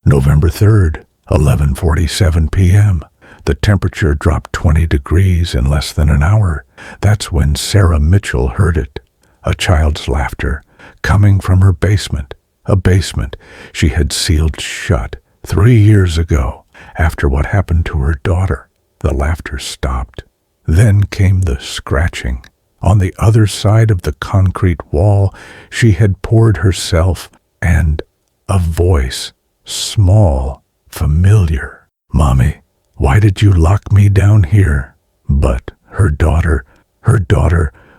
November 3rd, 11:47 p.m. The temperature dropped 20 degrees in less than an hour. That's when Sarah Mitchell heard it. A child's laughter coming from her basement. A basement she had sealed shut 3 years ago after what happened to her daughter. The laughter stopped. Then came the scratching. On the other side of the concrete wall, she had poured herself, and a voice, small, familiar. "Mommy, why did you lock me down here?" But her daughter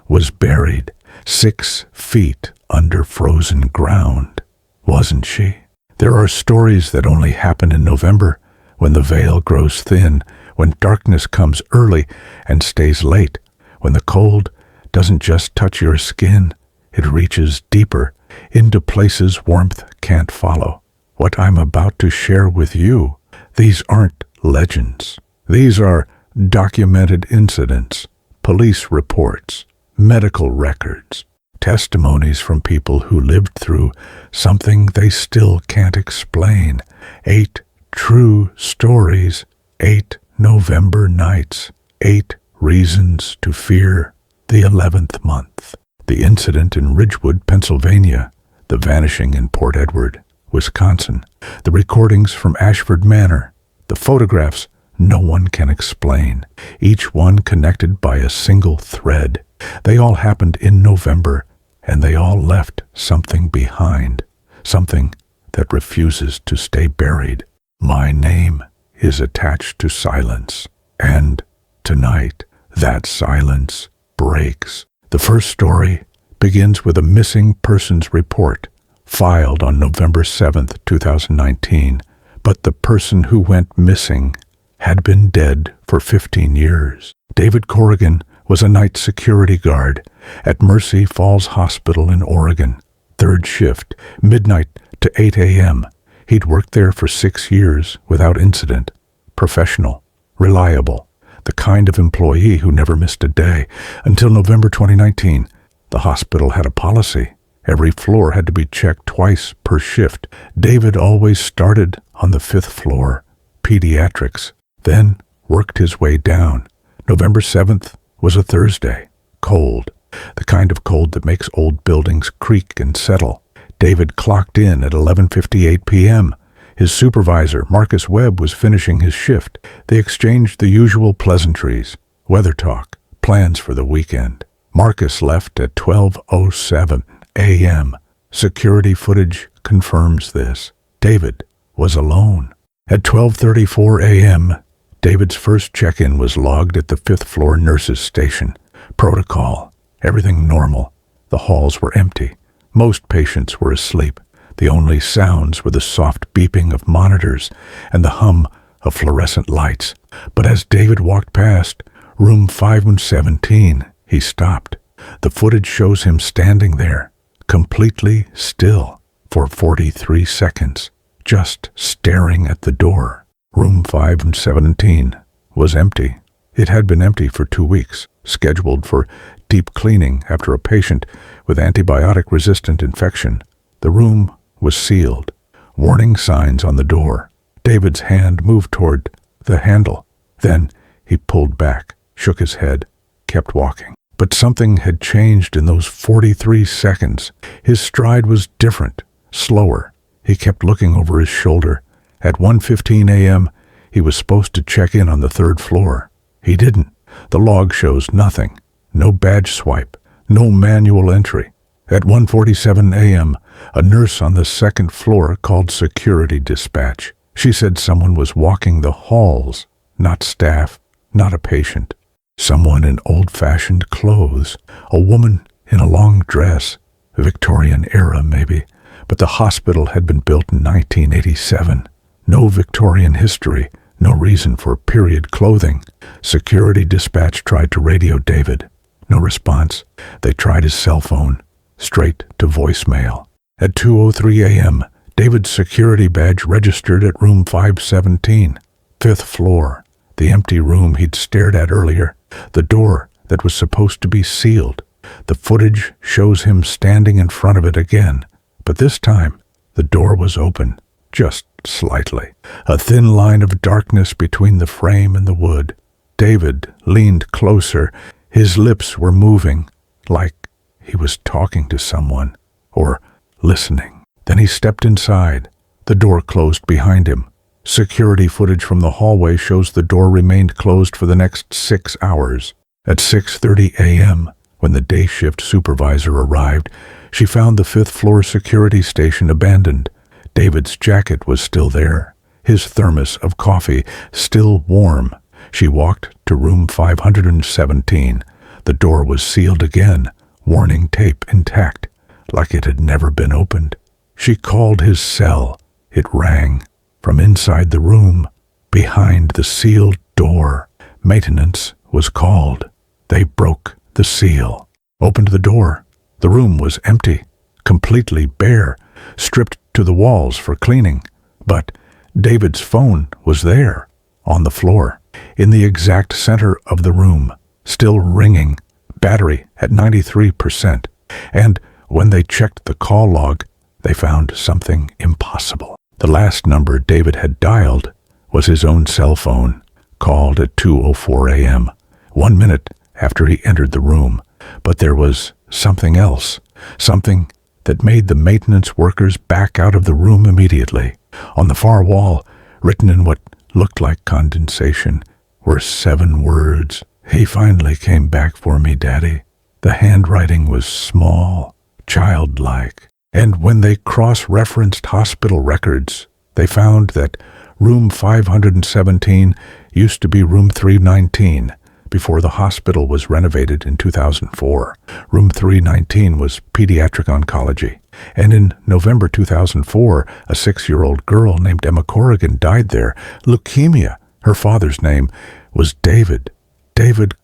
was buried 6 feet under frozen ground, wasn't she? There are stories that only happen in November, when the veil grows thin, when darkness comes early and stays late, when the cold doesn't just touch your skin, it reaches deeper, into places warmth can't follow. What I'm about to share with you, these aren't legends. These are documented incidents, police reports, medical records, testimonies from people who lived through something they still can't explain. 8 true stories, 8 November nights, 8 reasons to fear the 11th month. The incident in Ridgewood, Pennsylvania, the vanishing in Port Edward, Wisconsin, the recordings from Ashford Manor, the photographs no one can explain, each one connected by a single thread. They all happened in November, and they all left something behind, something that refuses to stay buried. My name is attached to silence, and tonight that silence breaks. The first story begins with a missing persons report filed on November 7th, 2019, but the person who went missing had been dead for 15 years. David Corrigan was a night security guard at Mercy Falls Hospital in Oregon, 3rd shift, midnight to 8 a.m. He'd worked there for 6 years without incident. Professional, reliable, the kind of employee who never missed a day. Until November 2019, the hospital had a policy. Every floor had to be checked twice per shift. David always started on the 5th floor, pediatrics, then worked his way down. November 7th was a Thursday, cold, the kind of cold that makes old buildings creak and settle. David clocked in at 11:58 p.m. His supervisor, Marcus Webb, was finishing his shift. They exchanged the usual pleasantries, weather talk, plans for the weekend. Marcus left at 12:07 a.m. Security footage confirms this. David was alone. At 12:34 a.m., David's first check-in was logged at the 5th floor nurses' station. Protocol, everything normal. The halls were empty. Most patients were asleep. The only sounds were the soft beeping of monitors and the hum of fluorescent lights. But as David walked past room 517, he stopped. The footage shows him standing there, completely still, for 43 seconds, just staring at the door. Room 517 was empty. It had been empty for 2 weeks, scheduled for deep cleaning after a patient with antibiotic-resistant infection. The room was sealed. Warning signs on the door. David's hand moved toward the handle. Then he pulled back, shook his head, kept walking. But something had changed in those 43 seconds. His stride was different, slower. He kept looking over his shoulder. At 1:15 a.m., he was supposed to check in on the 3rd floor. He didn't. The log shows nothing. No badge swipe. No manual entry. At 1:47 a.m., a nurse on the 2nd floor called security dispatch. She said someone was walking the halls, not staff, not a patient. Someone in old-fashioned clothes, a woman in a long dress, Victorian era maybe, but the hospital had been built in 1987. No Victorian history, no reason for period clothing. Security dispatch tried to radio David. No response. They tried his cell phone. Straight to voicemail. At 2:03 a.m., David's security badge registered at room 517, 5th floor, the empty room he'd stared at earlier, the door that was supposed to be sealed. The footage shows him standing in front of it again, but this time the door was open, just cracked slightly, a thin line of darkness between the frame and the wood. David leaned closer. His lips were moving, like he was talking to someone, or listening. Then he stepped inside. The door closed behind him. Security footage from the hallway shows the door remained closed for the next 6 hours. At 6:30 a.m., when the day shift supervisor arrived, she found the 5th-floor security station abandoned. David's jacket was still there, his thermos of coffee still warm. She walked to room 517. The door was sealed again, warning tape intact, like it had never been opened. She called his cell. It rang from inside the room, behind the sealed door. Maintenance was called. They broke the seal, opened the door. The room was empty, completely bare, stripped to the walls for cleaning. But David's phone was there, on the floor, in the exact center of the room, still ringing, battery at 93%. And when they checked the call log, they found something impossible. The last number David had dialed was his own cell phone, called at 2:04 a.m., 1 minute after he entered the room. But there was something else, something that made the maintenance workers back out of the room immediately. On the far wall, written in what looked like condensation, were 7 words. "He finally came back for me, Daddy." The handwriting was small, childlike. And when they cross-referenced hospital records, they found that room 517 used to be room 319 before the hospital was renovated in 2004. Room 319 was pediatric oncology. And in November 2004, a 6-year-old girl named Emma Corrigan died there. Leukemia. Her father's name was David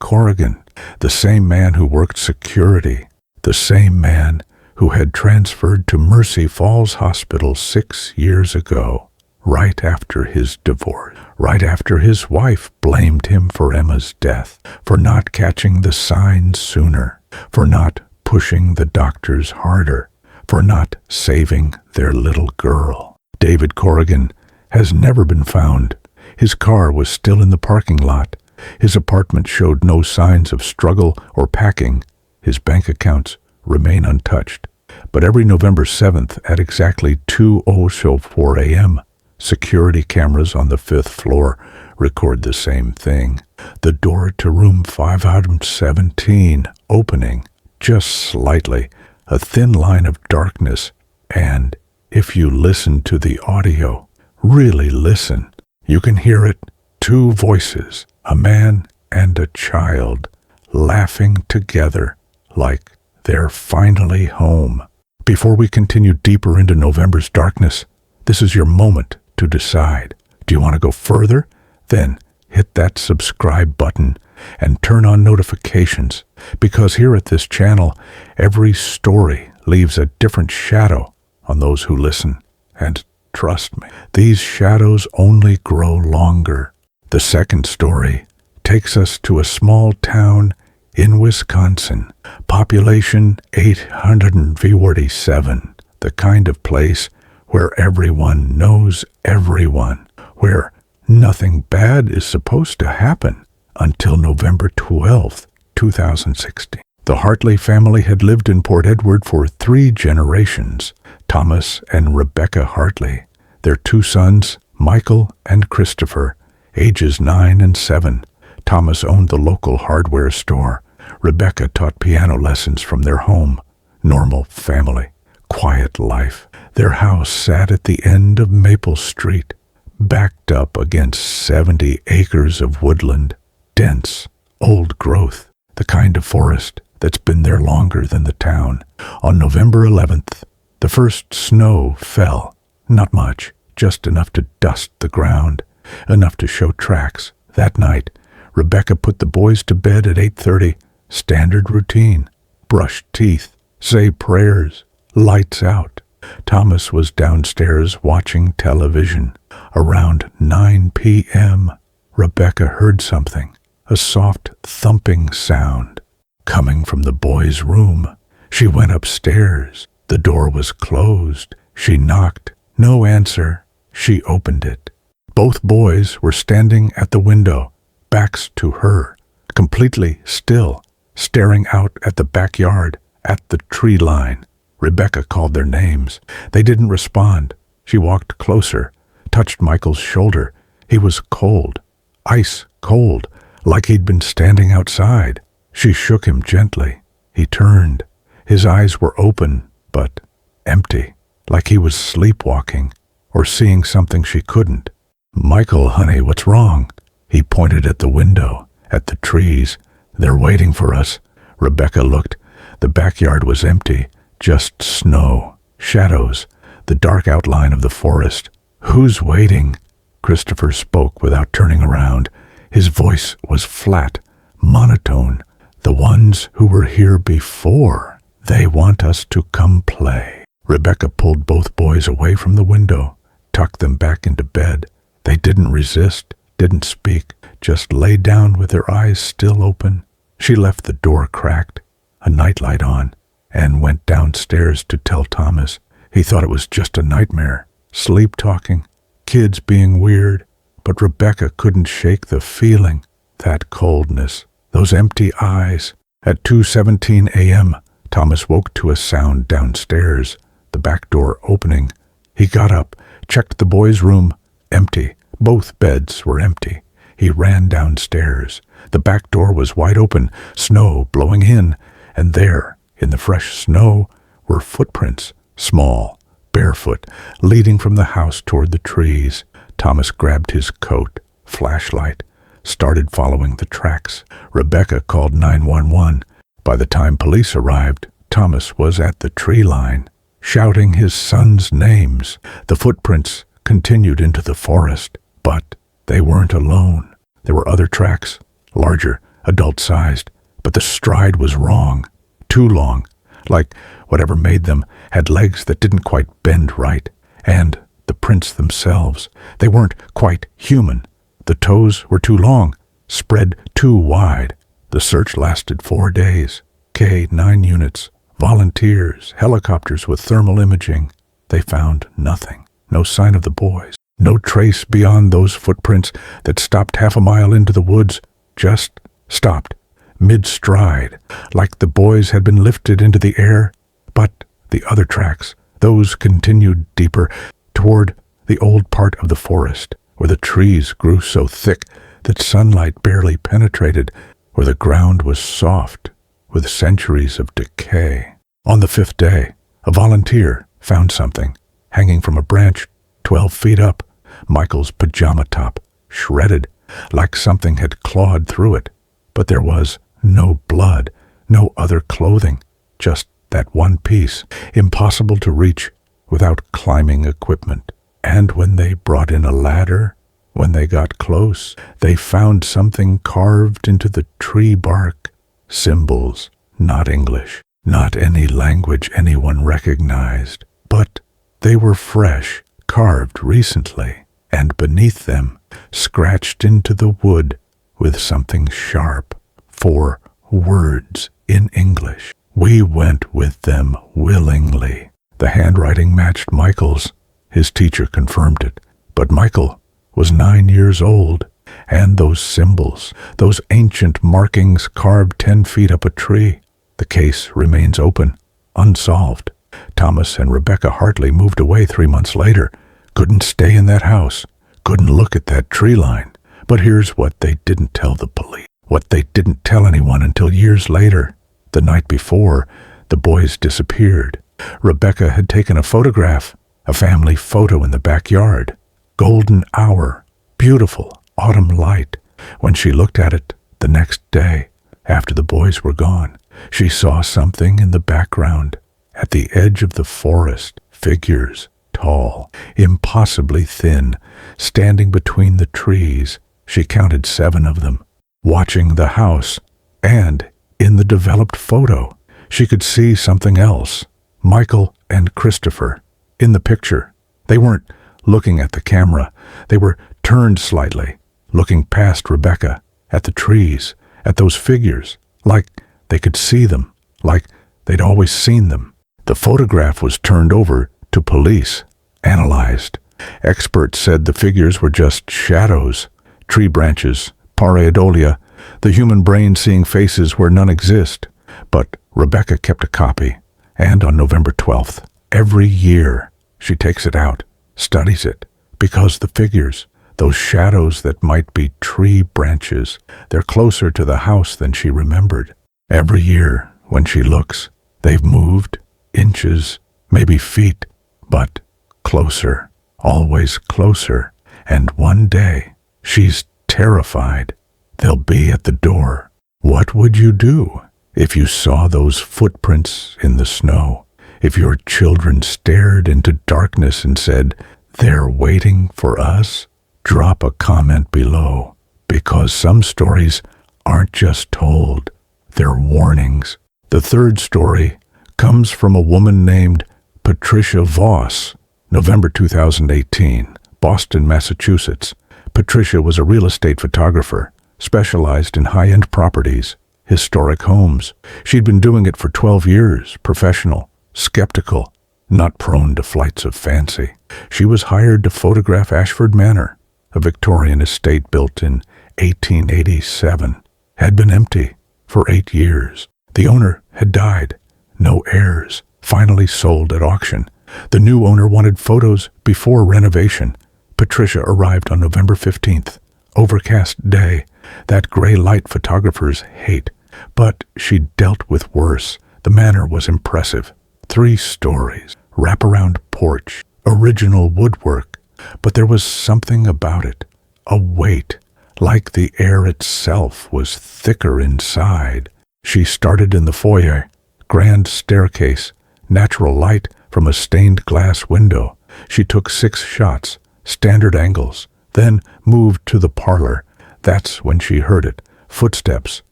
Corrigan, the same man who worked security, the same man who had transferred to Mercy Falls Hospital 6 years ago, right after his divorce, right after his wife blamed him for Emma's death, for not catching the signs sooner, for not pushing the doctors harder, for not saving their little girl. David Corrigan has never been found. His car was still in the parking lot. His apartment showed no signs of struggle or packing. His bank accounts remain untouched. But every November 7th at exactly 2:04 a.m., security cameras on the 5th floor record the same thing. The door to room 517 opening just slightly, a thin line of darkness, and if you listen to the audio, really listen, you can hear it, 2 voices, a man and a child, laughing together like they're finally home. Before we continue deeper into November's darkness, this is your moment to decide. Do you want to go further? Then hit that subscribe button and turn on notifications, because here at this channel, every story leaves a different shadow on those who listen. And trust me, these shadows only grow longer. The second story takes us to a small town in Wisconsin, population 847, the kind of place where everyone knows everyone, where nothing bad is supposed to happen until November 12th, 2016. The Hartley family had lived in Port Edward for 3 generations, Thomas and Rebecca Hartley. Their 2 sons, Michael and Christopher, ages 9 and 7. Thomas owned the local hardware store. Rebecca taught piano lessons from their home. Normal family, quiet life. Their house sat at the end of Maple Street, backed up against 70 acres of woodland, dense, old growth, the kind of forest that's been there longer than the town. On November 11th, the first snow fell. Not much, just enough to dust the ground, enough to show tracks. That night, Rebecca put the boys to bed at 8:30. Standard routine. Brush teeth. Say prayers. Lights out. Thomas was downstairs watching television. Around 9 p.m., Rebecca heard something, a soft thumping sound, coming from the boys' room. She went upstairs. The door was closed. She knocked. No answer. She opened it. Both boys were standing at the window, backs to her, completely still, staring out at the backyard, at the tree line. Rebecca called their names. They didn't respond. She walked closer, touched Michael's shoulder. He was cold, ice cold, like he'd been standing outside. She shook him gently. He turned. His eyes were open, but empty, like he was sleepwalking or seeing something she couldn't. "Michael, honey, what's wrong?" He pointed at the window, at the trees. "They're waiting for us." Rebecca looked. The backyard was empty, just snow, shadows, the dark outline of the forest. "Who's waiting?" Christopher spoke without turning around. His voice was flat, monotone. "The ones who were here before. They want us to come play." Rebecca pulled both boys away from the window, tucked them back into bed. They didn't resist, didn't speak, just lay down with their eyes still open. She left the door cracked, a nightlight on, and went downstairs to tell Thomas. He thought it was just a nightmare, sleep-talking, kids being weird, but Rebecca couldn't shake the feeling, that coldness, those empty eyes. At 2:17 a.m., Thomas woke to a sound downstairs, the back door opening. He got up, checked the boys' room, empty. Both beds were empty. He ran downstairs. The back door was wide open, snow blowing in, and there, in the fresh snow, were footprints, small, barefoot, leading from the house toward the trees. Thomas grabbed his coat, flashlight, started following the tracks. Rebecca called 911. By the time police arrived, Thomas was at the tree line, shouting his sons' names. The footprints continued into the forest, but they weren't alone. There were other tracks, larger, adult-sized, but the stride was wrong, too long, like whatever made them had legs that didn't quite bend right. And the prints themselves, they weren't quite human. The toes were too long, spread too wide. The search lasted 4 days. K-9 units, volunteers, helicopters with thermal imaging. They found nothing. No sign of the boys. No trace beyond those footprints that stopped half a mile into the woods. Just stopped, mid-stride, like the boys had been lifted into the air. But the other tracks, those continued deeper, toward the old part of the forest, where the trees grew so thick that sunlight barely penetrated, where the ground was soft with centuries of decay. On the 5th day, a volunteer found something hanging from a branch 12 feet up. Michael's pajama top, shredded, like something had clawed through it. But there was no blood, no other clothing, just that one piece, impossible to reach without climbing equipment. And when they brought in a ladder, when they got close, they found something carved into the tree bark. Symbols, not English, not any language anyone recognized, but they were fresh, carved recently, and beneath them, scratched into the wood with something sharp, 4 words in English. We went with them willingly. The handwriting matched Michael's. His teacher confirmed it. But Michael was 9 years old, and those symbols, those ancient markings carved 10 feet up a tree. The case remains open, unsolved. Thomas and Rebecca Hartley moved away 3 months later. Couldn't stay in that house, couldn't look at that tree line. But here's what they didn't tell the police, what they didn't tell anyone until years later. The night before, the boys disappeared. Rebecca had taken a photograph, a family photo in the backyard. Golden hour, beautiful autumn light. When she looked at it the next day, after the boys were gone, she saw something in the background. At the edge of the forest, figures, tall, impossibly thin, standing between the trees. She counted 7 of them, watching the house, and in the developed photo, she could see something else. Michael and Christopher, in the picture. They weren't looking at the camera. They were turned slightly, looking past Rebecca, at the trees, at those figures, like they could see them, like they'd always seen them. The photograph was turned over to police, analyzed. Experts said the figures were just shadows, tree branches, pareidolia, the human brain seeing faces where none exist. But Rebecca kept a copy, and on November 12th, every year, she takes it out, studies it, because the figures, those shadows that might be tree branches, they're closer to the house than she remembered. Every year, when she looks, they've moved inches, maybe feet, but closer, always closer. And one day, she's terrified. They'll be at the door. What would you do if you saw those footprints in the snow? If your children stared into darkness and said, "They're waiting for us"? Drop a comment below, because some stories aren't just told, they're warnings. The third story comes from a woman named Patricia Voss, November 2018, Boston, Massachusetts. Patricia was a real estate photographer, specialized in high-end properties, historic homes. She'd been doing it for 12 years, professional, skeptical, not prone to flights of fancy. She was hired to photograph Ashford Manor, a Victorian estate built in 1887, had been empty for 8 years. The owner had died, no heirs, finally sold at auction. The new owner wanted photos before renovation. Patricia arrived on November 15th, overcast day, that gray light photographers hate. But she dealt with worse. The manor was impressive. 3 stories, wraparound porch, original woodwork. But there was something about it, a weight, like the air itself was thicker inside. She started in the foyer, grand staircase, natural light from a stained glass window. She took 6 shots, standard angles, then moved to the parlor. That's when she heard it. Footsteps,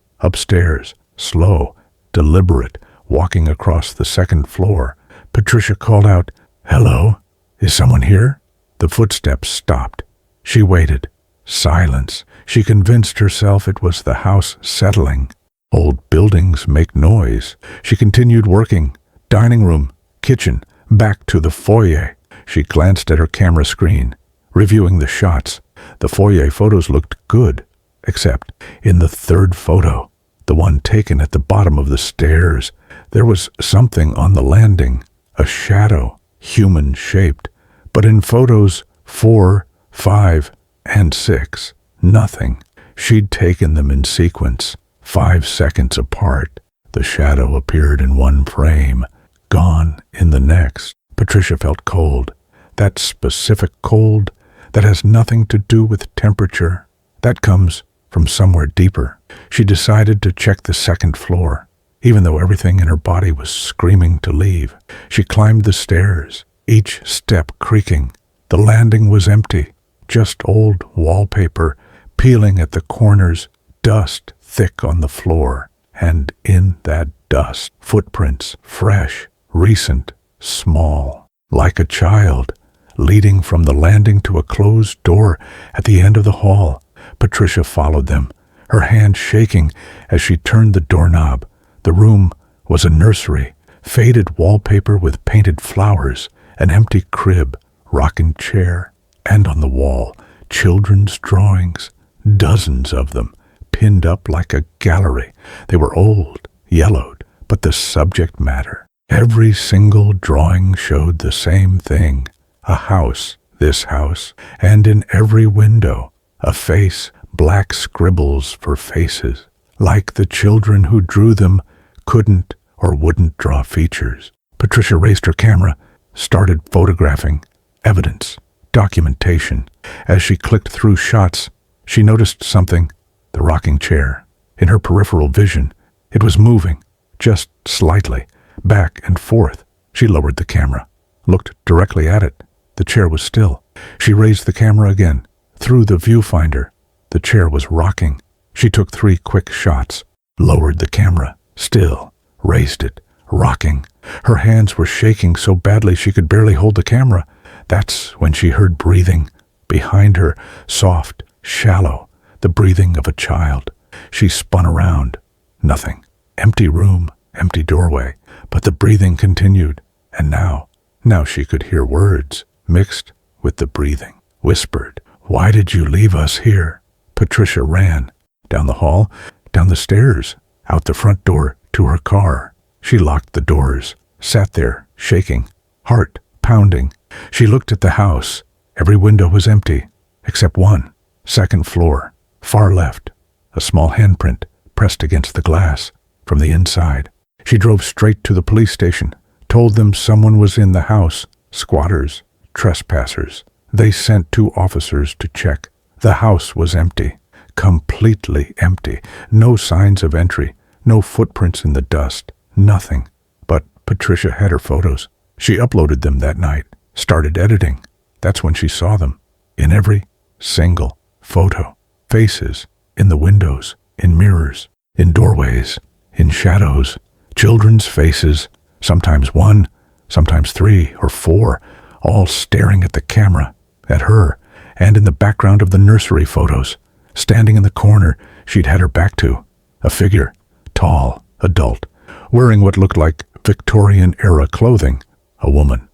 upstairs, slow, deliberate, walking across the 2nd floor. Patricia called out, "Hello? Is someone here?" The footsteps stopped. She waited. Silence. She convinced herself it was the house settling. Old buildings make noise. She continued working. Dining room, kitchen, back to the foyer. She glanced at her camera screen, reviewing the shots. The foyer photos looked good, except in the 3rd photo, the one taken at the bottom of the stairs. There was something on the landing, a shadow, human-shaped. But in photos 4, 5, and 6, nothing. She'd taken them in sequence, 5 seconds apart. The shadow appeared in one frame, gone in the next. Patricia felt cold. That specific cold that has nothing to do with temperature. That comes from somewhere deeper. She decided to check the 2nd floor, even though everything in her body was screaming to leave. She climbed the stairs, each step creaking. The landing was empty, just old wallpaper peeling at the corners, dust thick on the floor. And in that dust, footprints, fresh, recent, small, like a child, leading from the landing to a closed door at the end of the hall. Patricia followed them, her hand shaking as she turned the doorknob. The room was a nursery, faded wallpaper with painted flowers, an empty crib, rocking chair, and on the wall, children's drawings, dozens of them, pinned up like a gallery. They were old, yellowed, but the subject matter. Every single drawing showed the same thing. A house, this house, and in every window, a face, black scribbles for faces, like the children who drew them couldn't or wouldn't draw features. Patricia raised her camera, started photographing. Evidence, documentation. As she clicked through shots, she noticed something, the rocking chair. In her peripheral vision, it was moving, just slightly, back and forth. She lowered the camera, looked directly at it. The chair was still. She raised the camera again. Through the viewfinder, the chair was rocking. She took 3 quick shots, lowered the camera, still, raised it, rocking. Her hands were shaking so badly she could barely hold the camera. That's when she heard breathing. Behind her, soft, shallow, the breathing of a child. She spun around. Nothing. Empty room, empty doorway. But the breathing continued. And now she could hear words, mixed with the breathing, whispered, "Why did you leave us here?" Patricia ran. Down the hall, down the stairs, out the front door to her car. She locked the doors, sat there, shaking, heart pounding. She looked at the house. Every window was empty, except one, second floor, far left, a small handprint pressed against the glass from the inside. She drove straight to the police station, told them someone was in the house, squatters, trespassers. They sent 2 officers to check. The house was empty, completely empty. No signs of entry, no footprints in the dust, nothing. But Patricia had her photos. She uploaded them that night, started editing. That's when she saw them. In every single photo. Faces, in the windows, in mirrors, in doorways, in shadows. Children's faces, sometimes 1, sometimes 3 or 4, all staring at the camera, at her, and in the background of the nursery photos. Standing in the corner she'd had her back to, a figure, tall, adult, wearing what looked like Victorian-era clothing, a woman,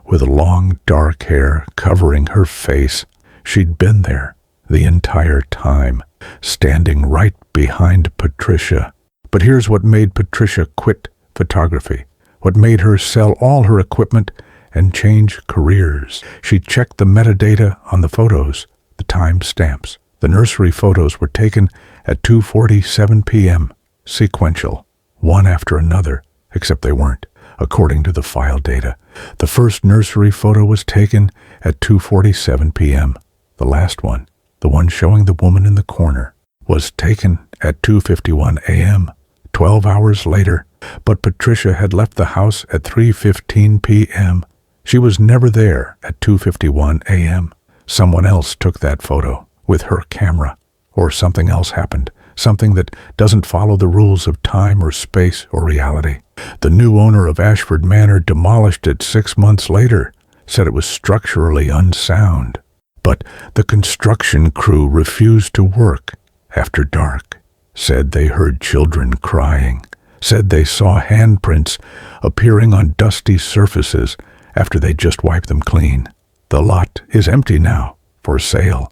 with long dark hair covering her face. She'd been there the entire time, standing right behind Patricia. But here's what made Patricia quit photography, what made her sell all her equipment and change careers. She checked the metadata on the photos, the time stamps. The nursery photos were taken at 2:47 p.m., sequential, one after another, except they weren't, according to the file data. The first nursery photo was taken at 2:47 p.m. The last one, the one showing the woman in the corner, was taken at 2:51 a.m., 12 hours later. But Patricia had left the house at 3:15 p.m. She was never there at 2:51 a.m. Someone else took that photo with her camera, or something else happened, something that doesn't follow the rules of time or space or reality. The new owner of Ashford Manor demolished it 6 months later, said it was structurally unsound. But the construction crew refused to work after dark, said they heard children crying, said they saw handprints appearing on dusty surfaces after they just wiped them clean. The lot is empty now, for sale.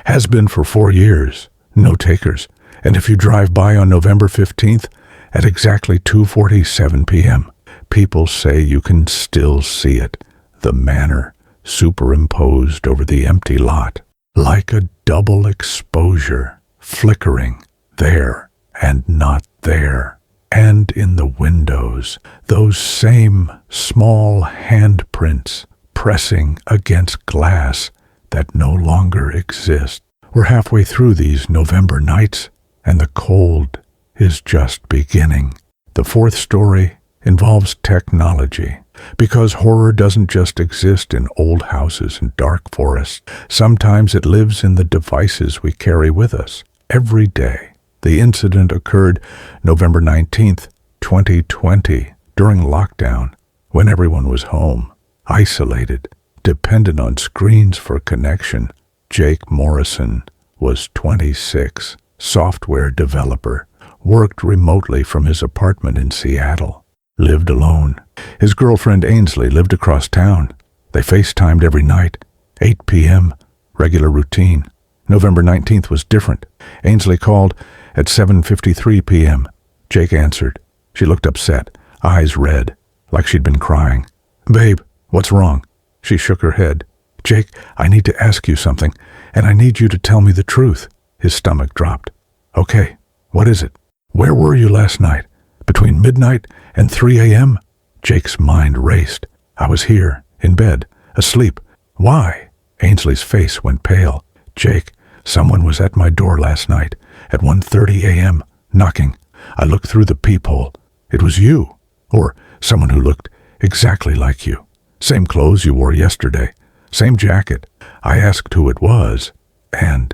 Has been for 4 years, no takers. And if you drive by on November 15th at exactly 2:47 p.m., people say you can still see it, the manor superimposed over the empty lot, like a double exposure, flickering there and not there. And in the windows, those same small handprints pressing against glass that no longer exist. We're halfway through these November nights, and the cold is just beginning. The 4th story involves technology, because horror doesn't just exist in old houses and dark forests. Sometimes it lives in the devices we carry with us every day. The incident occurred November 19th, 2020, during lockdown, when everyone was home, isolated, dependent on screens for connection. Jake Morrison was 26, software developer, worked remotely from his apartment in Seattle, lived alone. His girlfriend Ainsley lived across town. They FaceTimed every night, 8 p.m., regular routine. November 19th was different. Ainsley called at 7:53 p.m. Jake answered. She looked upset, eyes red, like she'd been crying. "Babe, what's wrong?" She shook her head. "Jake, I need to ask you something, and I need you to tell me the truth." His stomach dropped. "Okay, what is it? Where were you last night? Between midnight and 3 a.m.? Jake's mind raced. "I was here, in bed, asleep." "Why?" Ainsley's face went pale. "Jake, someone was at my door last night at 1:30 a.m., knocking. I looked through the peephole. It was you, or someone who looked exactly like you. Same clothes you wore yesterday, same jacket. I asked who it was, and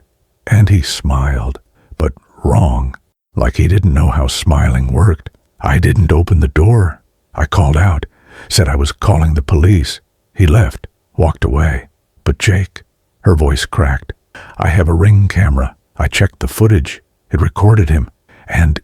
he smiled, but wrong, like he didn't know how smiling worked. I didn't open the door. I called out, said I was calling the police. He left, walked away. But Jake," her voice cracked, "I have a Ring camera. I checked the footage. It recorded him. And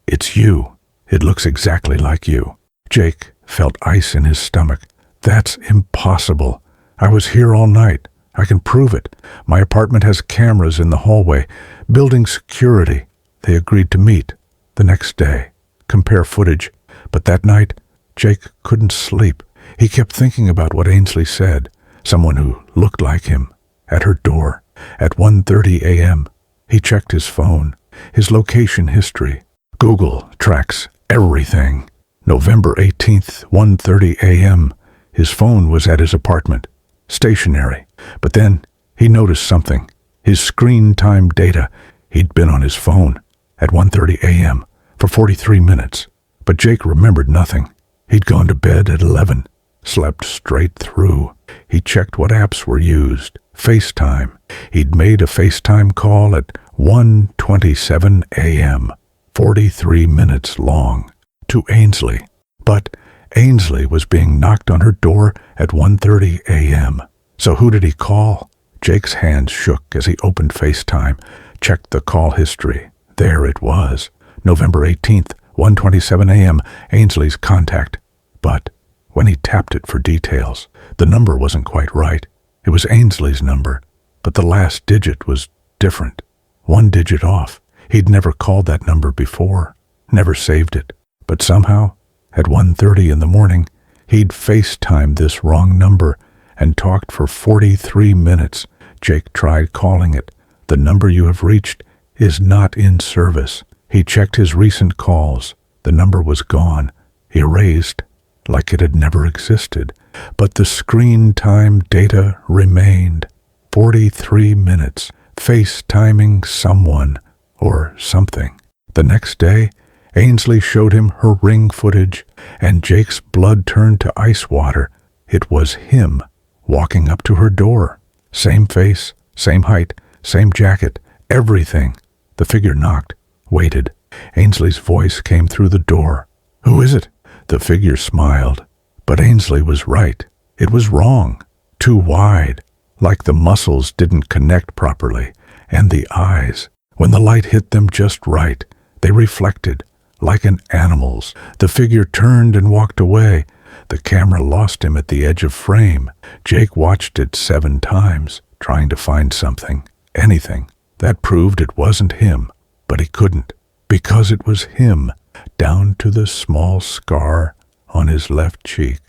it's you. It looks exactly like you." Jake felt ice in his stomach. "That's impossible. I was here all night. I can prove it. My apartment has cameras in the hallway. Building security. They agreed to meet the next day. Compare footage. But that night, Jake couldn't sleep. He kept thinking about what Ainsley said. Someone who looked like him. At her door. At 1:30 a.m. He checked his phone. His location history. Google tracks everything. November 18th, 1:30 a.m. His phone was at his apartment. Stationary. But then he noticed something. His screen time data. He'd been on his phone at 1:30 a.m. for 43 minutes. But Jake remembered nothing. He'd gone to bed at 11. Slept straight through. He checked what apps were used. FaceTime. He'd made a FaceTime call at 1:27 a.m. 43 minutes long. To Ainsley. But Ainsley was being knocked on her door at 1:30 a.m. So who did he call? Jake's hands shook as he opened FaceTime, checked the call history. There it was. November 18th, 1:27 a.m., Ainsley's contact. But when he tapped it for details, the number wasn't quite right. It was Ainsley's number, but the last digit was different. One digit off. He'd never called that number before, never saved it. But somehow, at 1:30 in the morning, he'd FaceTimed this wrong number and talked for 43 minutes. Jake tried calling it. The number you have reached is not in service. He checked his recent calls. The number was gone, erased, like it had never existed. But the screen time data remained. 43 minutes, FaceTiming someone or something. The next day, Ainsley showed him her ring footage, and Jake's blood turned to ice water. It was him, walking up to her door. Same face, same height, same jacket, everything. The figure knocked, waited. Ainsley's voice came through the door. "Who is it?" The figure smiled. But Ainsley was right. It was wrong. Too wide. Like the muscles didn't connect properly. And the eyes. When the light hit them just right, they reflected. Like an animal's. The figure turned and walked away. The camera lost him at the edge of frame. Jake watched it 7 times, trying to find something. Anything. That proved it wasn't him. But he couldn't. Because it was him. Down to the small scar on his left cheek.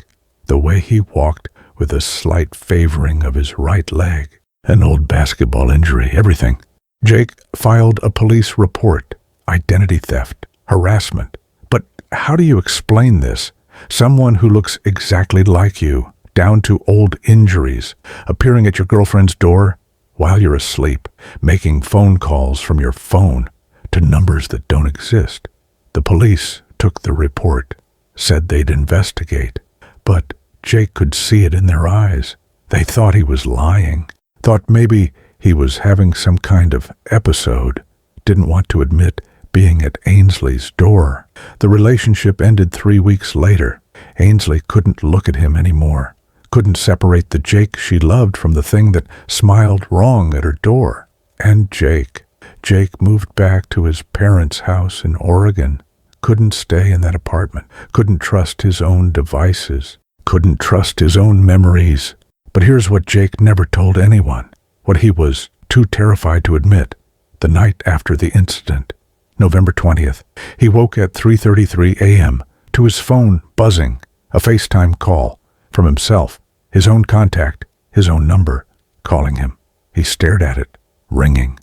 The way he walked with a slight favoring of his right leg. An old basketball injury. Everything. Jake filed a police report. Identity theft. Harassment. But how do you explain this? Someone who looks exactly like you, down to old injuries, appearing at your girlfriend's door while you're asleep, making phone calls from your phone to numbers that don't exist. The police took the report, said they'd investigate, but Jake could see it in their eyes. They thought he was lying, thought maybe he was having some kind of episode, didn't want to admit being at Ainsley's door. The relationship ended 3 weeks later. Ainsley couldn't look at him anymore, couldn't separate the Jake she loved from the thing that smiled wrong at her door. And Jake moved back to his parents' house in Oregon, couldn't stay in that apartment, couldn't trust his own devices, couldn't trust his own memories. But here's what Jake never told anyone, what he was too terrified to admit. The night after the incident, November 20th, he woke at 3:33 a.m. to his phone buzzing, a FaceTime call from himself, his own contact, his own number, calling him. He stared at it, ringing.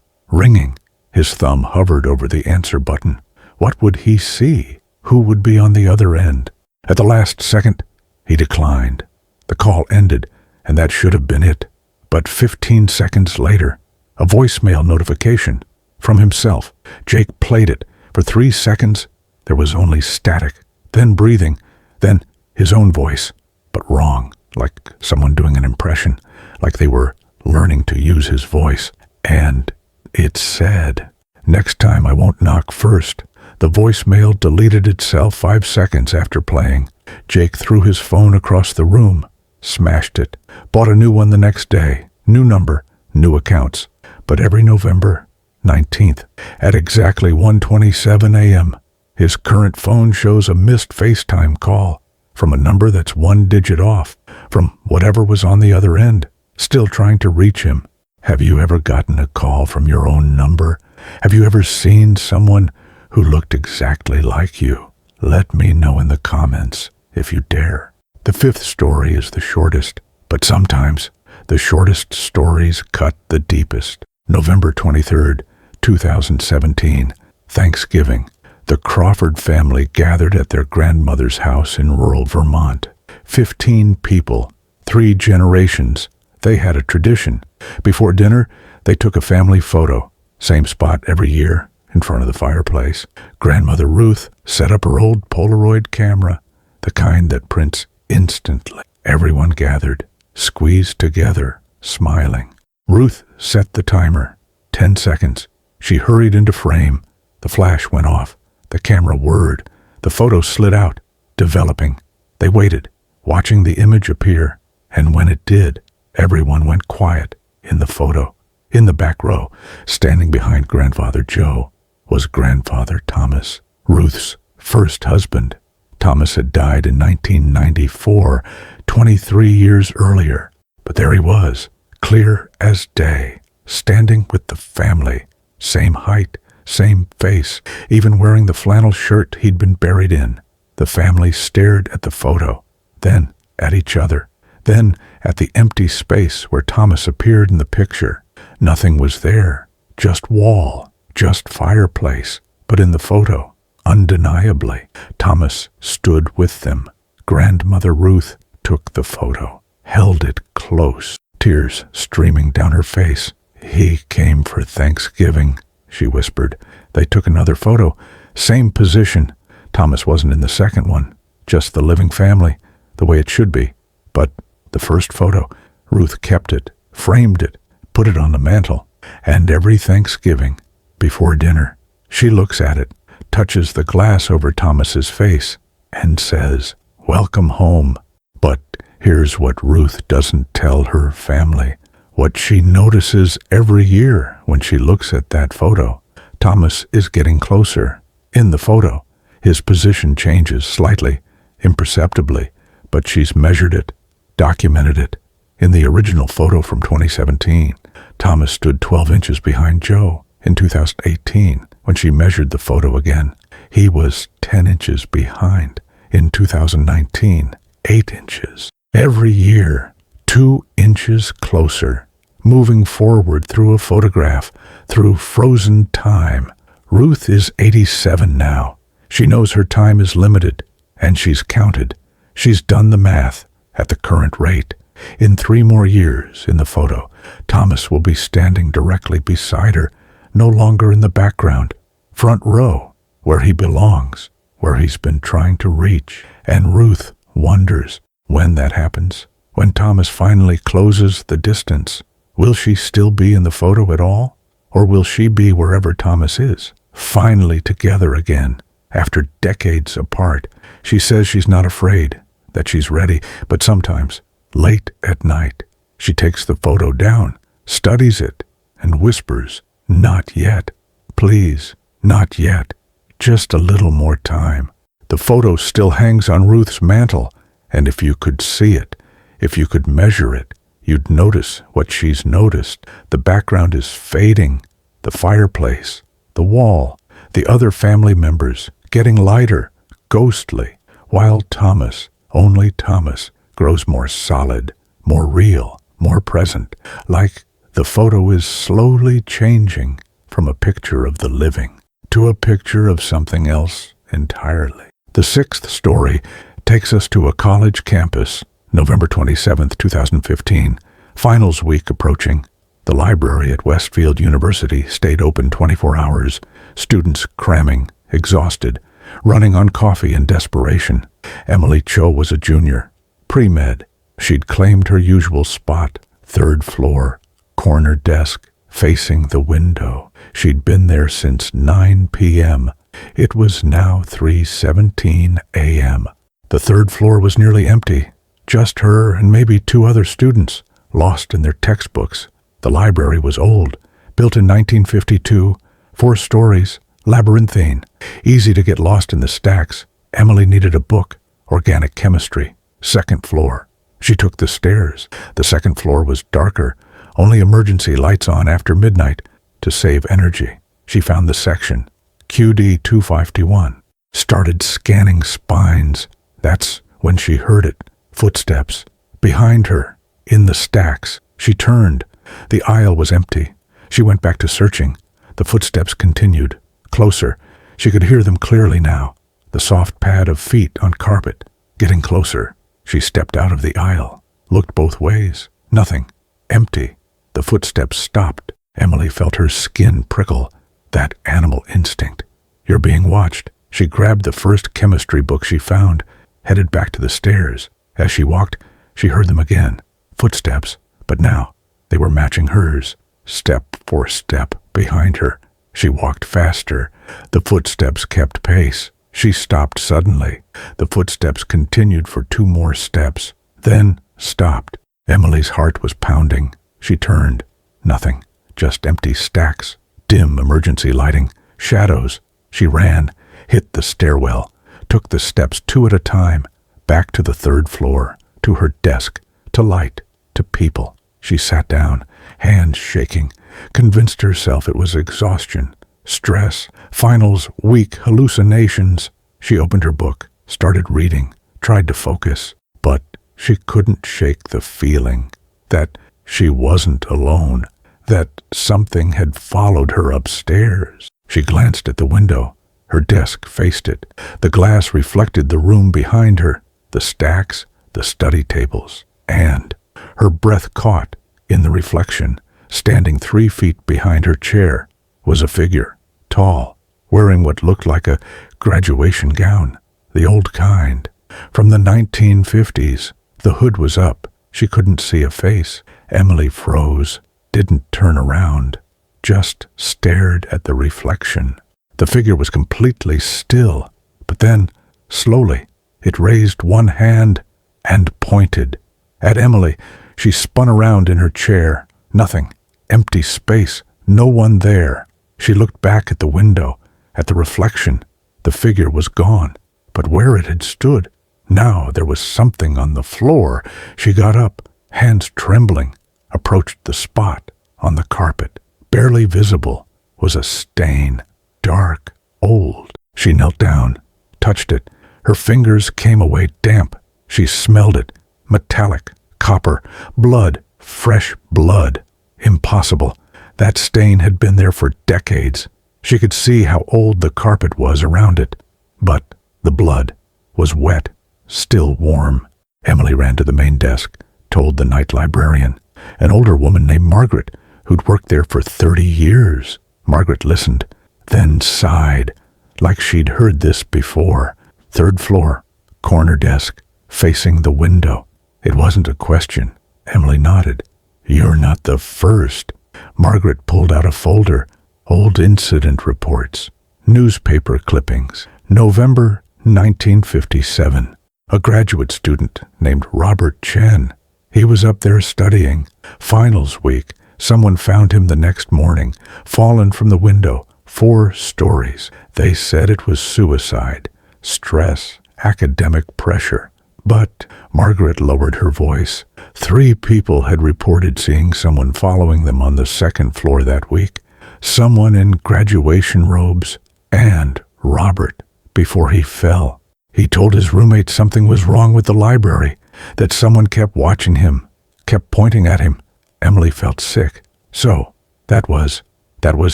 His thumb hovered over the answer button. What would he see? Who would be on the other end? At the last second, he declined. The call ended, and that should have been it. But 15 seconds later, a voicemail notification from himself. Jake played it. For 3 seconds, there was only static, then breathing, then his own voice, but wrong, like someone doing an impression, like they were learning to use his voice. And it said, "Next time I won't knock first." The voicemail deleted itself 5 seconds after playing. Jake threw his phone across the room, smashed it, bought a new one the next day, new number, new accounts. But every November 19th, at exactly 1:27 a.m., his current phone shows a missed FaceTime call from a number that's 1 digit off. from whatever was on the other end, still trying to reach him. Have you ever gotten a call from your own number? Have you ever seen someone who looked exactly like you? Let me know in the comments if you dare. The fifth story is the shortest, but sometimes the shortest stories cut the deepest. November 23rd, 2017, Thanksgiving. The Crawford family gathered at their grandmother's house in rural Vermont. 15 people, 3 generations. They had a tradition. Before dinner, they took a family photo. Same spot every year, in front of the fireplace. Grandmother Ruth set up her old Polaroid camera, the kind that prints instantly. Everyone gathered, squeezed together, smiling. Ruth set the timer. 10 seconds. She hurried into frame. The flash went off. The camera whirred. The photo slid out, developing. They waited, watching the image appear. And when it did, everyone went quiet in the photo. In the back row, standing behind Grandfather Joe, was Grandfather Thomas, Ruth's first husband. Thomas had died in 1994, 23 years earlier. But there he was, clear as day, standing with the family. Same height, same face, even wearing the flannel shirt he'd been buried in. The family stared at the photo, then at each other, then at the empty space where Thomas appeared in the picture. Nothing was there, just wall, just fireplace. But in the photo, undeniably, Thomas stood with them. Grandmother Ruth took the photo, held it close, tears streaming down her face. "He came for Thanksgiving," she whispered. They took another photo, same position. Thomas wasn't in the second one, just the living family, the way it should be. But the first photo, Ruth kept it, framed it, put it on the mantel. And every Thanksgiving, before dinner, she looks at it, touches the glass over Thomas's face, and says, "Welcome home." But here's what Ruth doesn't tell her family. What she notices every year when she looks at that photo. Thomas is getting closer. In the photo, his position changes slightly, imperceptibly, but she's measured it, documented it. In the original photo from 2017, Thomas stood 12 inches behind Joe. In 2018, when she measured the photo again, he was 10 inches behind. In 2019, 8 inches. Every year, 2 inches closer, moving forward through a photograph, through frozen time. Ruth is 87 now. She knows her time is limited, and she's counted. She's done the math at the current rate. In 3 more years, in the photo, Thomas will be standing directly beside her, no longer in the background, front row, where he belongs, where he's been trying to reach. And Ruth wonders when that happens, when Thomas finally closes the distance. Will she still be in the photo at all? Or will she be wherever Thomas is, finally together again, after decades apart? She says she's not afraid, that she's ready, but sometimes, late at night, she takes the photo down, studies it, and whispers, "Not yet. Please, not yet. Just a little more time." The photo still hangs on Ruth's mantel, and if you could see it, if you could measure it, you'd notice what she's noticed. The background is fading, the fireplace, the wall, the other family members, getting lighter, ghostly, while Thomas, only Thomas, grows more solid, more real, more present, like the photo is slowly changing from a picture of the living to a picture of something else entirely. The sixth story takes us to a college campus, November 27th, 2015, finals week approaching. The library at Westfield University stayed open 24 hours, students cramming, exhausted, running on coffee in desperation. Emily Cho was a junior, pre-med. She'd claimed her usual spot, 3rd floor, corner desk, facing the window. She'd been there since 9 p.m. It was now 3:17 a.m. The 3rd floor was nearly empty, just her and maybe 2 other students, lost in their textbooks. The library was old, built in 1952, 4 stories, labyrinthine, easy to get lost in the stacks. Emily needed a book, organic chemistry, 2nd floor. She took the stairs. The second floor was darker, only emergency lights on after midnight. To save energy, she found the section, QD 251, started scanning spines. That's when she heard it. Footsteps. Behind her, in the stacks. She turned. The aisle was empty. She went back to searching. The footsteps continued. Closer. She could hear them clearly now. The soft pad of feet on carpet. Getting closer. She stepped out of the aisle. Looked both ways. Nothing. Empty. The footsteps stopped. Emily felt her skin prickle. That animal instinct. You're being watched. She grabbed the first chemistry book she found, headed back to the stairs. As she walked, she heard them again. Footsteps. But now, they were matching hers. Step for step behind her. She walked faster. The footsteps kept pace. She stopped suddenly. The footsteps continued for 2 more steps, then stopped. Emily's heart was pounding. She turned. Nothing. Just empty stacks. Dim emergency lighting. Shadows. She ran, hit the stairwell, took the steps 2 at a time, back to the 3rd floor, to her desk, to light, to people. She sat down, hands shaking, convinced herself it was exhaustion, stress, finals, weak hallucinations. She opened her book, started reading, tried to focus, but she couldn't shake the feeling that she wasn't alone, that something had followed her upstairs. She glanced at the window. Her desk faced it. The glass reflected the room behind her, the stacks, the study tables, and her breath caught in the reflection. Standing 3 feet behind her chair was a figure, tall, wearing what looked like a graduation gown, the old kind. From the 1950s, the hood was up. She couldn't see a face. Emily froze, didn't turn around, just stared at the reflection. The figure was completely still, but then, slowly, it raised one hand and pointed. At Emily, she spun around in her chair. Nothing. Empty space. No one there. She looked back at the window, at the reflection. The figure was gone, but where it had stood, now there was something on the floor. She got up, hands trembling, approached the spot on the carpet. Barely visible was a stain, dark, old. She knelt down, touched it. Her fingers came away damp. She smelled it, metallic, copper, blood, fresh blood. Impossible. That stain had been there for decades. She could see how old the carpet was around it. But the blood was wet, still warm. Emily ran to the main desk, told the night librarian, an older woman named Margaret, who'd worked there for 30 years. Margaret listened, then sighed, like she'd heard this before. 3rd floor, corner desk, facing the window. It wasn't a question. Emily nodded. You're not the first. Margaret pulled out a folder. Old incident reports. Newspaper clippings. November 1957. A graduate student named Robert Chen. He was up there studying. Finals week. Someone found him the next morning, fallen from the window. 4 stories. They said it was suicide. Stress. Academic pressure. But Margaret lowered her voice. 3 people had reported seeing someone following them on the 2nd floor that week. Someone in graduation robes, and Robert, before he fell. He told his roommate something was wrong with the library, that someone kept watching him, kept pointing at him. Emily felt sick. So, that was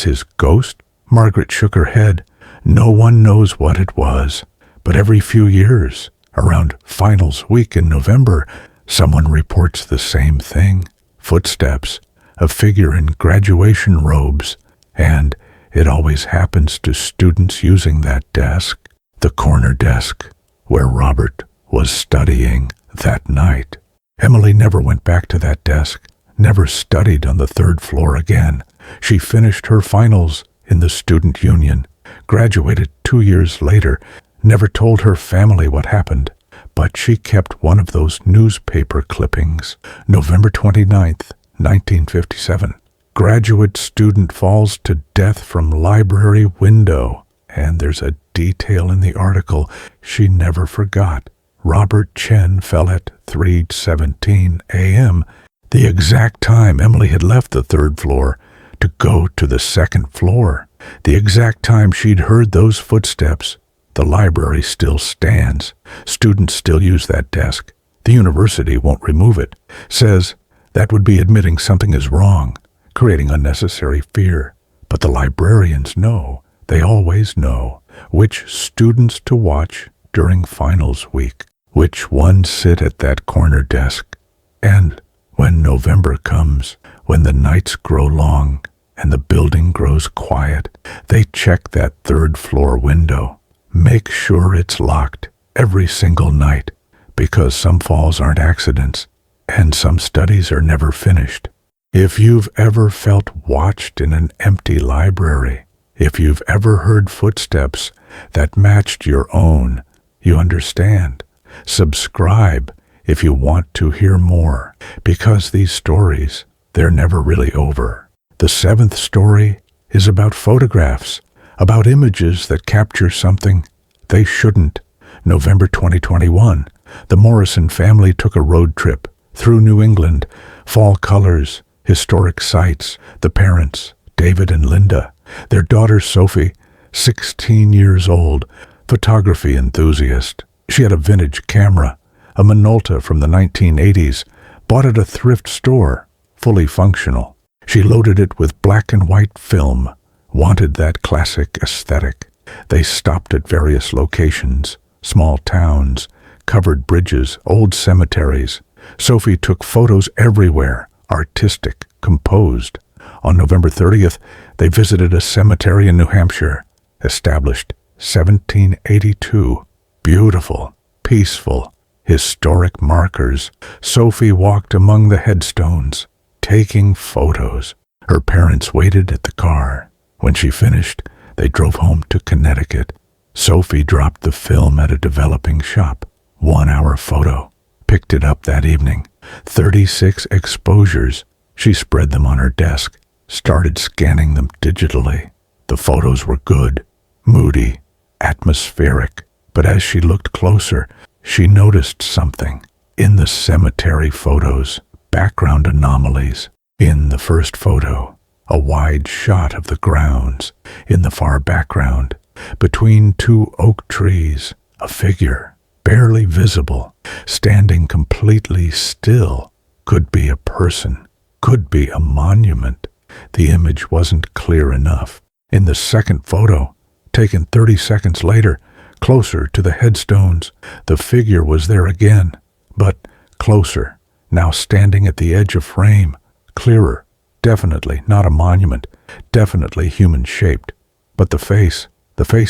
his ghost? Margaret shook her head. No one knows what it was, but every few years, around finals week in November, someone reports the same thing. Footsteps, a figure in graduation robes, and it always happens to students using that desk, the corner desk, where Robert was studying that night. Emily never went back to that desk, never studied on the 3rd floor again. She finished her finals in the student union, graduated 2 years later, never told her family what happened, but she kept one of those newspaper clippings. November 29th, 1957. Graduate student falls to death from library window. And there's a detail in the article she never forgot. Robert Chen fell at 3:17 a.m., the exact time Emily had left the third floor to go to the second floor, the exact time she'd heard those footsteps. The library still stands. Students still use that desk. The university won't remove it. Says that would be admitting something is wrong, creating unnecessary fear. But the librarians know, they always know, which students to watch during finals week, which ones sit at that corner desk. And when November comes, when the nights grow long and the building grows quiet, they check that third floor window. Make sure it's locked every single night, because some falls aren't accidents and some studies are never finished. If you've ever felt watched in an empty library, if you've ever heard footsteps that matched your own, you understand. Subscribe if you want to hear more, because these stories, they're never really over. The seventh story is about photographs, about images that capture something they shouldn't. November 2021, the Morrison family took a road trip through New England, fall colors, historic sites, the parents, David and Linda, their daughter Sophie, 16 years old, photography enthusiast. She had a vintage camera, a Minolta from the 1980s, bought at a thrift store, fully functional. She loaded it with black and white film, wanted that classic aesthetic. They stopped at various locations, small towns, covered bridges, old cemeteries. Sophie took photos everywhere, artistic, composed. On November 30th, they visited a cemetery in New Hampshire, established 1782. Beautiful, peaceful, historic markers. Sophie walked among the headstones, taking photos. Her parents waited at the car. When she finished, they drove home to Connecticut. Sophie dropped the film at a developing shop. 1 hour photo. Picked it up that evening. 36 exposures. She spread them on her desk, started scanning them digitally. The photos were good, moody, atmospheric. But as she looked closer, she noticed something. In the cemetery photos, background anomalies. In the first photo, a wide shot of the grounds. In the far background, between two oak trees, a figure, barely visible, standing completely still. Could be a person, could be a monument. The image wasn't clear enough. In the second photo, taken 30 seconds later, closer to the headstones, the figure was there again, but closer, now standing at the edge of frame, clearer, definitely not a monument, definitely human-shaped. But the face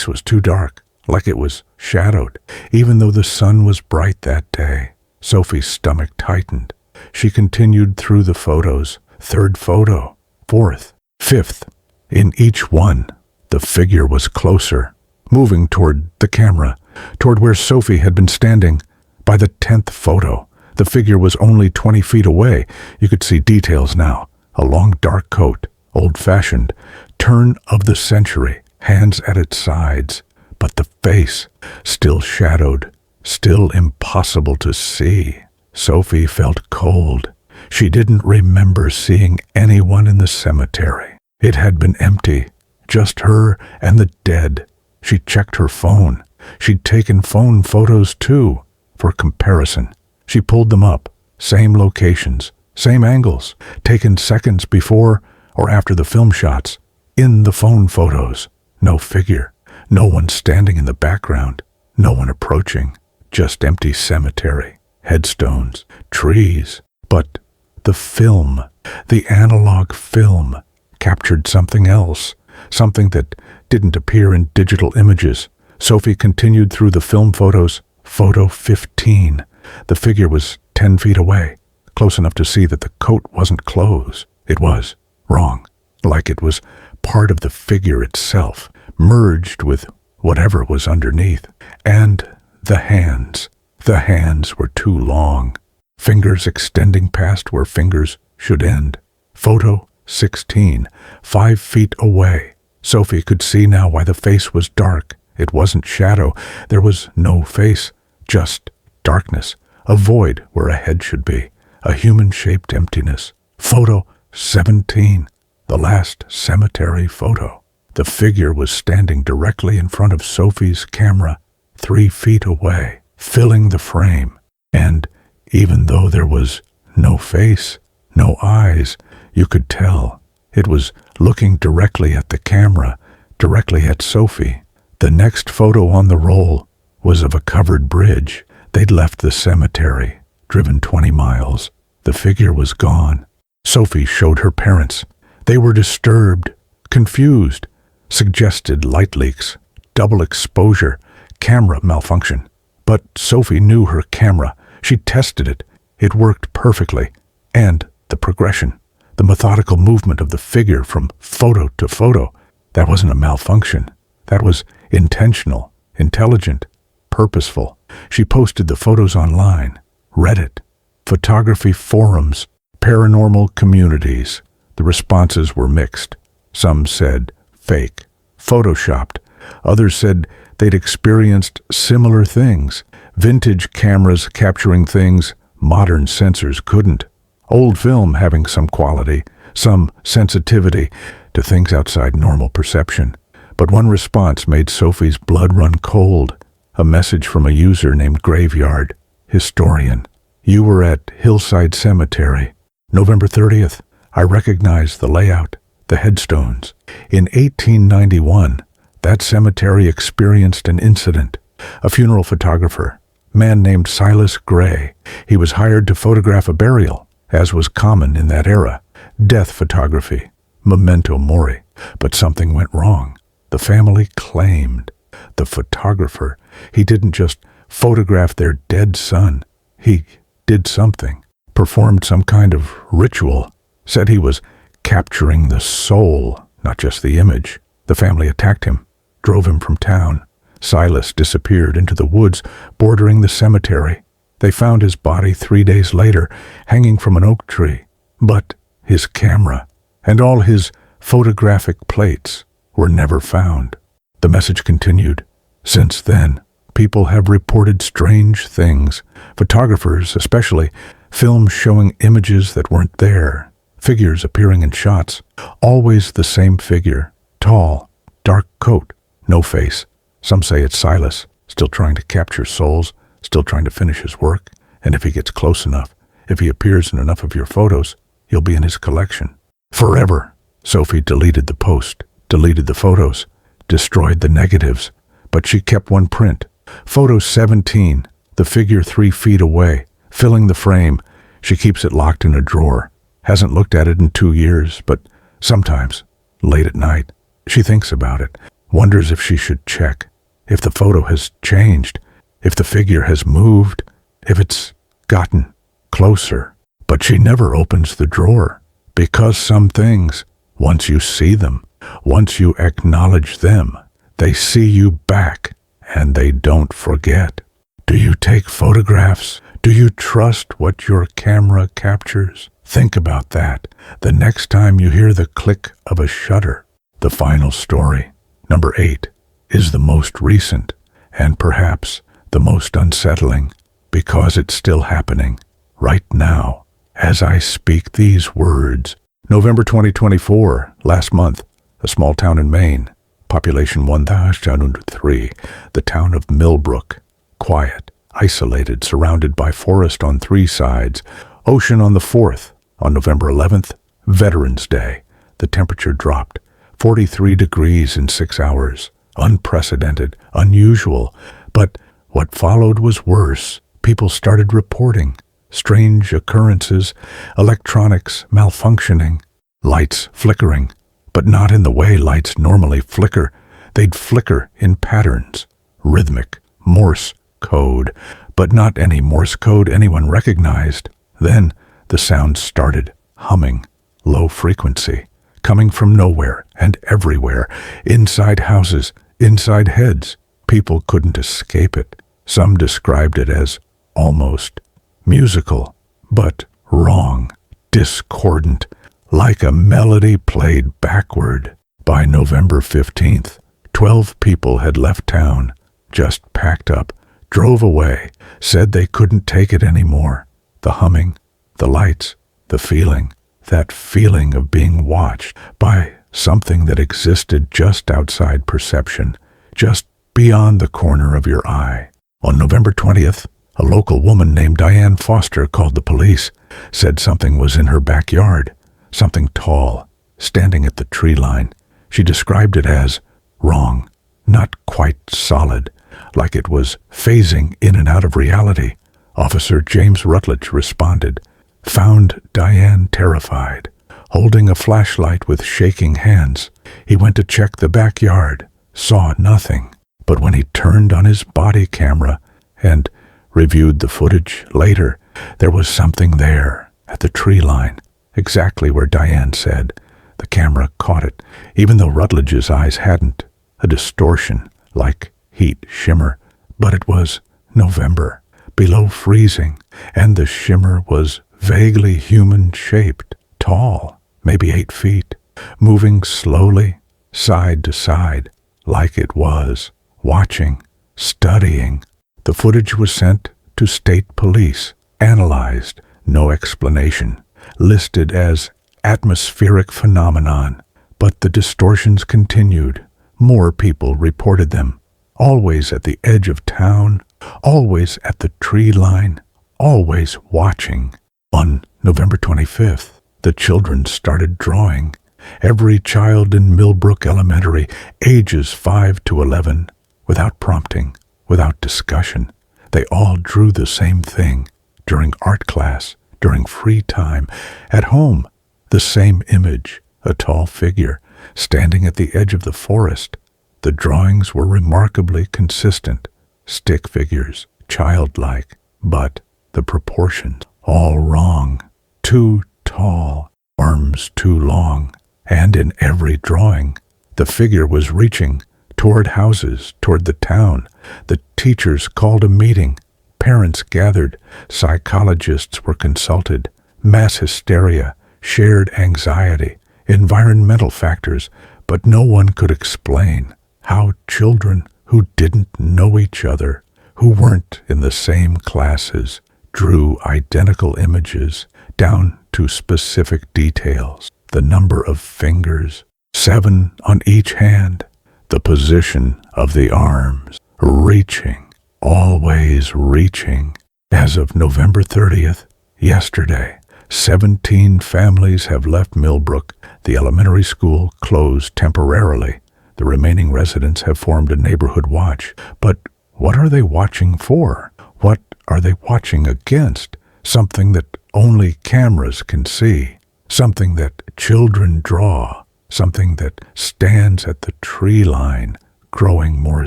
was too dark, like it was shadowed, even though the sun was bright that day. Sophie's stomach tightened. She continued through the photos. Third photo, fourth, fifth. In each one, the figure was closer, moving toward the camera, toward where Sophie had been standing. By the 10th photo, the figure was only 20 feet away. You could see details now. A long dark coat, old-fashioned, turn of the century, hands at its sides. But the face, still shadowed, still impossible to see. Sophie felt cold. She didn't remember seeing anyone in the cemetery. It had been empty, just her and the dead. She checked her phone. She'd taken phone photos too, for comparison. She pulled them up, same locations, same angles, taken seconds before or after the film shots. In the phone photos, no figure, no one standing in the background, no one approaching, just empty cemetery, headstones, trees. But the film, the analog film, captured something else, something that didn't appear in digital images. Sophie continued through the film photos. Photo 15. The figure was 10 feet away, close enough to see that the coat wasn't clothes. It was wrong, like it was part of the figure itself, merged with whatever was underneath. And the hands. The hands were too long, fingers extending past where fingers should end. Photo 16, 5 feet away. Sophie could see now why the face was dark. It wasn't shadow. There was no face, just darkness, a void where a head should be, a human-shaped emptiness. Photo 17, the last cemetery photo. The figure was standing directly in front of Sophie's camera, 3 feet away, filling the frame. And even though there was no face, no eyes, you could tell it was looking directly at the camera, directly at Sophie. The next photo on the roll was of a covered bridge. They'd left the cemetery, driven 20 miles. The figure was gone. Sophie showed her parents. They were disturbed, confused, suggested light leaks, double exposure, camera malfunction. But Sophie knew her camera. She tested it. It worked perfectly. And the progression, the methodical movement of the figure from photo to photo, that wasn't a malfunction. That was intentional, intelligent, purposeful. She posted the photos online, Reddit, photography forums, paranormal communities. The responses were mixed. Some said fake, photoshopped. Others said they'd experienced similar things. Vintage cameras capturing things modern sensors couldn't. Old film having some quality, some sensitivity to things outside normal perception. But one response made Sophie's blood run cold. A message from a user named Graveyard Historian. You were at Hillside Cemetery, November 30th. I recognize the layout, the headstones. In 1891, that cemetery experienced an incident. A funeral photographer, man named Silas Gray. He was hired to photograph a burial, as was common in that era. Death photography, memento mori. But something went wrong. The family claimed the photographer, he didn't just photograph their dead son. He did something, performed some kind of ritual, said he was capturing the soul, not just the image. The family attacked him, drove him from town. Silas disappeared into the woods bordering the cemetery. They found his body 3 days later, hanging from an oak tree. But his camera and all his photographic plates were never found. The message continued. Since then, people have reported strange things. Photographers, especially, films showing images that weren't there. Figures appearing in shots. Always the same figure. Tall, dark coat, no face. Some say it's Silas, still trying to capture souls, still trying to finish his work. And if he gets close enough, if he appears in enough of your photos, he'll be in his collection. Forever. Sophie deleted the post, deleted the photos, destroyed the negatives. But she kept one print. Photo 17, the figure 3 feet away, filling the frame. She keeps it locked in a drawer. Hasn't looked at it in 2 years, but sometimes, late at night, she thinks about it, wonders if she should check, if the photo has changed, if the figure has moved, if it's gotten closer. But she never opens the drawer, because some things, once you see them, once you acknowledge them, they see you back, and they don't forget. Do you take photographs? Do you trust what your camera captures? Think about that the next time you hear the click of a shutter. The final story, number 8, is the most recent, and perhaps the most unsettling, because it's still happening, right now, as I speak these words. November 2024, last month, a small town in Maine. Population 1,003, the town of Millbrook. Quiet, isolated, surrounded by forest on 3 sides, ocean on the 4th. On November 11th, Veterans Day, the temperature dropped 43 degrees in 6 hours. Unprecedented, unusual. But what followed was worse. People started reporting strange occurrences, electronics malfunctioning, lights flickering. But not in the way lights normally flicker. They'd flicker in patterns, rhythmic, Morse code, but not any Morse code anyone recognized. Then the sound started humming, low frequency, coming from nowhere and everywhere, inside houses, inside heads. People couldn't escape it. Some described it as almost musical, but wrong, discordant, like a melody played backward. By November 15th, 12 people had left town, just packed up, drove away, said they couldn't take it anymore. The humming, the lights, the feeling, that feeling of being watched by something that existed just outside perception, just beyond the corner of your eye. On November 20th, a local woman named Diane Foster called the police, said something was in her backyard, something tall, standing at the tree line. She described it as wrong, not quite solid, like it was phasing in and out of reality. Officer James Rutledge responded, found Diane terrified, holding a flashlight with shaking hands. He went to check the backyard, saw nothing. But when he turned on his body camera and reviewed the footage later, there was something there at the tree line, exactly where Diane said. The camera caught it, even though Rutledge's eyes hadn't. A distortion, like heat shimmer. But it was November, below freezing, and the shimmer was vaguely human-shaped, tall, maybe 8 feet, moving slowly, side to side, like it was watching, studying. The footage was sent to state police, analyzed, no explanation, listed as atmospheric phenomenon. But the distortions continued. More people reported them, always at the edge of town, always at the tree line, always watching. On November 25th, the children started drawing. Every child in Millbrook Elementary, ages 5 to 11, without prompting, without discussion. They all drew the same thing, during art class, during free time, at home. The same image, a tall figure, standing at the edge of the forest. The drawings were remarkably consistent, stick figures, childlike, but the proportions, all wrong. Too tall, arms too long, and in every drawing, the figure was reaching toward houses, toward the town. The teachers called a meeting. Parents gathered. Psychologists were consulted. Mass hysteria, shared anxiety, environmental factors, but no one could explain how children who didn't know each other, who weren't in the same classes, drew identical images down to specific details. The number of fingers, 7 on each hand, the position of the arms, reaching, always reaching. As of November 30th, yesterday, 17 families have left Millbrook. The elementary school closed temporarily. The remaining residents have formed a neighborhood watch. But what are they watching for? What are they watching against? Something that only cameras can see. Something that children draw. Something that stands at the tree line, growing more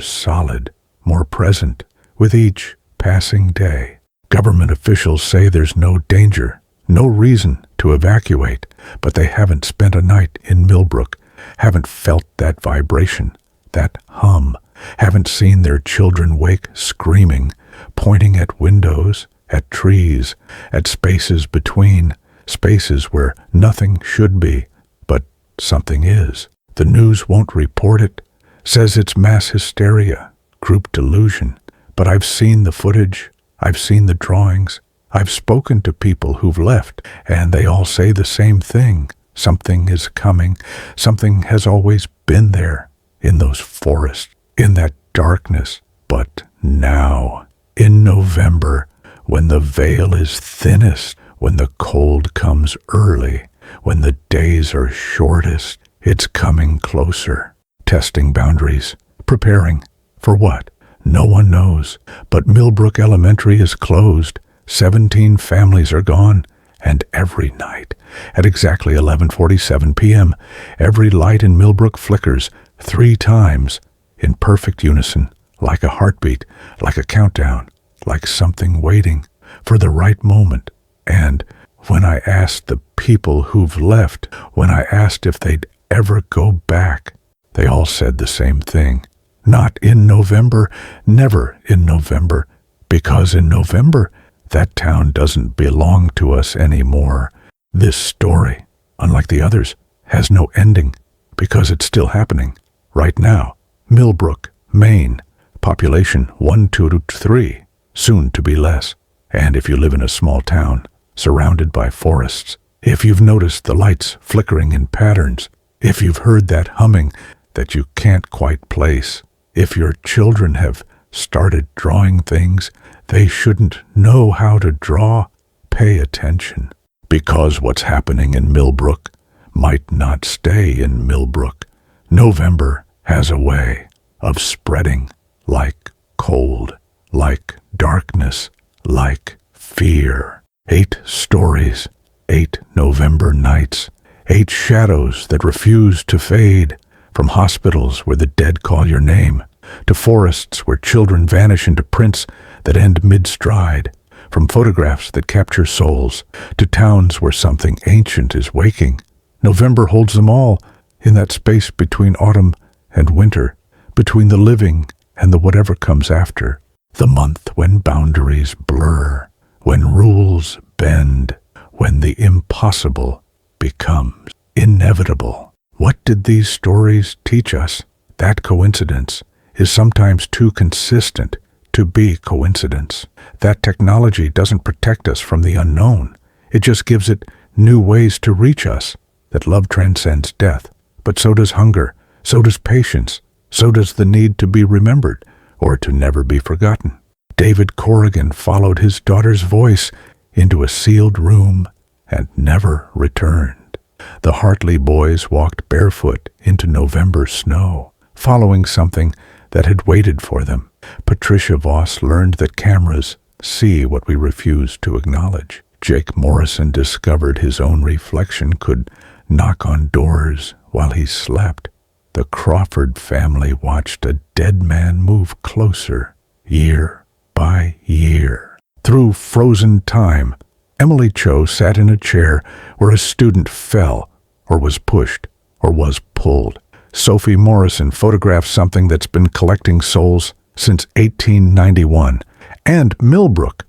solid, more present, with each passing day. Government officials say there's no danger, no reason to evacuate, but they haven't spent a night in Millbrook, haven't felt that vibration, that hum, haven't seen their children wake screaming, pointing at windows, at trees, at spaces between, spaces where nothing should be, but something is. The news won't report it, says it's mass hysteria, group delusion. But I've seen the footage, I've seen the drawings, I've spoken to people who've left, and they all say the same thing. Something is coming. Something has always been there, in those forests, in that darkness. But now, in November, when the veil is thinnest, when the cold comes early, when the days are shortest, it's coming closer. Testing boundaries. Preparing. For what? No one knows. But Millbrook Elementary is closed. 17 families are gone. And every night, at exactly 11:47 p.m., every light in Millbrook flickers 3 times, in perfect unison, like a heartbeat, like a countdown, like something waiting for the right moment. And when I asked the people who've left, when I asked if they'd ever go back, they all said the same thing. Not in November, never in November, because in November, that town doesn't belong to us anymore. This story, unlike the others, has no ending, because it's still happening, right now. Millbrook, Maine, Population 1 to 3, soon to be less. And if you live in a small town, surrounded by forests, if you've noticed the lights flickering in patterns, if you've heard that humming that you can't quite place, if your children have started drawing things they shouldn't know how to draw, pay attention. Because what's happening in Millbrook might not stay in Millbrook. November has a way of spreading like cold, like darkness, like fear. 8 stories, 8 November nights, 8 shadows that refuse to fade, from hospitals where the dead call your name, to forests where children vanish into prints that end mid-stride, from photographs that capture souls, to towns where something ancient is waking. November holds them all, in that space between autumn and winter, between the living and the whatever comes after, the month when boundaries blur, when rules bend, when the impossible becomes inevitable. What did these stories teach us? That coincidence is sometimes too consistent to be coincidence. That technology doesn't protect us from the unknown. It just gives it new ways to reach us. That love transcends death, but so does hunger, so does patience, so does the need to be remembered or to never be forgotten. David Corrigan followed his daughter's voice into a sealed room and never returned. The Hartley boys walked barefoot into November snow, following something that had waited for them. Patricia Voss learned that cameras see what we refuse to acknowledge. Jake Morrison discovered his own reflection could knock on doors while he slept. The Crawford family watched a dead man move closer, year by year. Through frozen time, Emily Cho sat in a chair where a student fell, or was pushed, or was pulled. Sophie Morrison photographed something that's been collecting souls since 1891. And Millbrook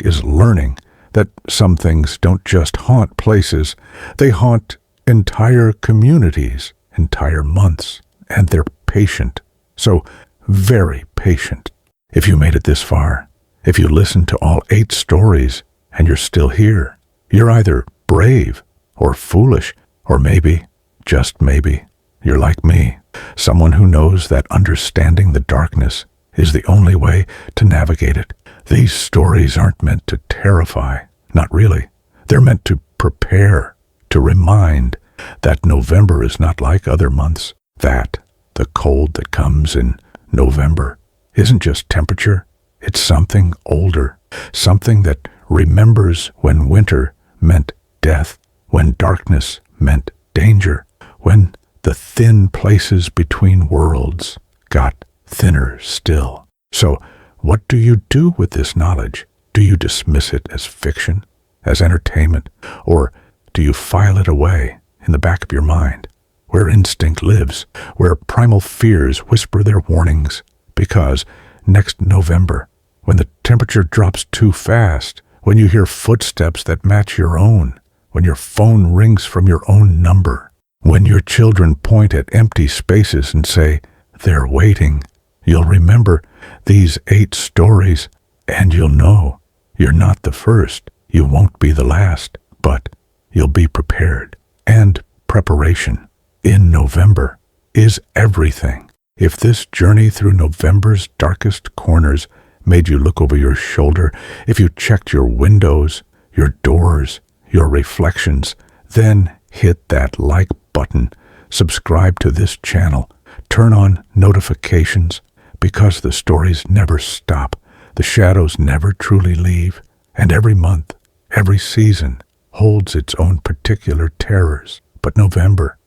is learning that some things don't just haunt places, they haunt entire communities, entire months, and they're patient. So very patient. If you made it this far, if you listened to all 8 stories and you're still here, you're either brave or foolish, or maybe, just maybe, you're like me, someone who knows that understanding the darkness is the only way to navigate it. These stories aren't meant to terrify, not really. They're meant to prepare, to remind that November is not like other months, that the cold that comes in November isn't just temperature, it's something older, something that remembers when winter meant death, when darkness meant danger, when the thin places between worlds got thinner still. So, what do you do with this knowledge? Do you dismiss it as fiction, as entertainment, or do you file it away in the back of your mind, where instinct lives, where primal fears whisper their warnings? Because next November, when the temperature drops too fast, when you hear footsteps that match your own, when your phone rings from your own number, when your children point at empty spaces and say, "They're waiting," you'll remember these 8 stories, and you'll know you're not the first, you won't be the last, but you'll be prepared. And preparation in November is everything. If this journey through November's darkest corners made you look over your shoulder, if you checked your windows, your doors, your reflections, then hit that like button, subscribe to this channel, turn on notifications, because the stories never stop, the shadows never truly leave, and every month, every season holds its own particular terrors. But November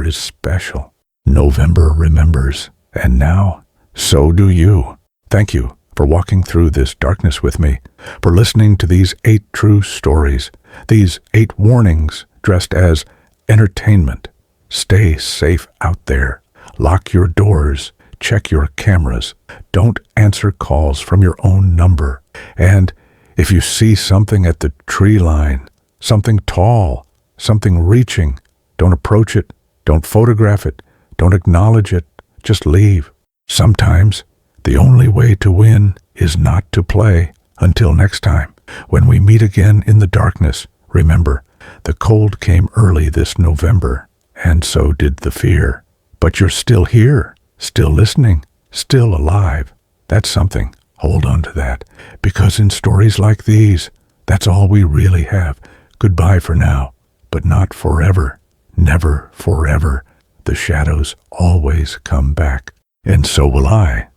is special. November remembers, and now, so do you. Thank you for walking through this darkness with me, for listening to these 8 true stories, these 8 warnings dressed as entertainment. Stay safe out there. Lock your doors. Check your cameras. Don't answer calls from your own number. And if you see something at the tree line, something tall, something reaching, don't approach it, don't photograph it, don't acknowledge it, just leave. Sometimes The only way to win is not to play. Until next time, when we meet again in the darkness, remember, the cold came early this November, and so did the fear. But you're still here, still listening, still alive. That's something. Hold on to that, because in stories like these, that's all we really have. Goodbye for now, but not forever. Never forever. The shadows always come back, and so will I.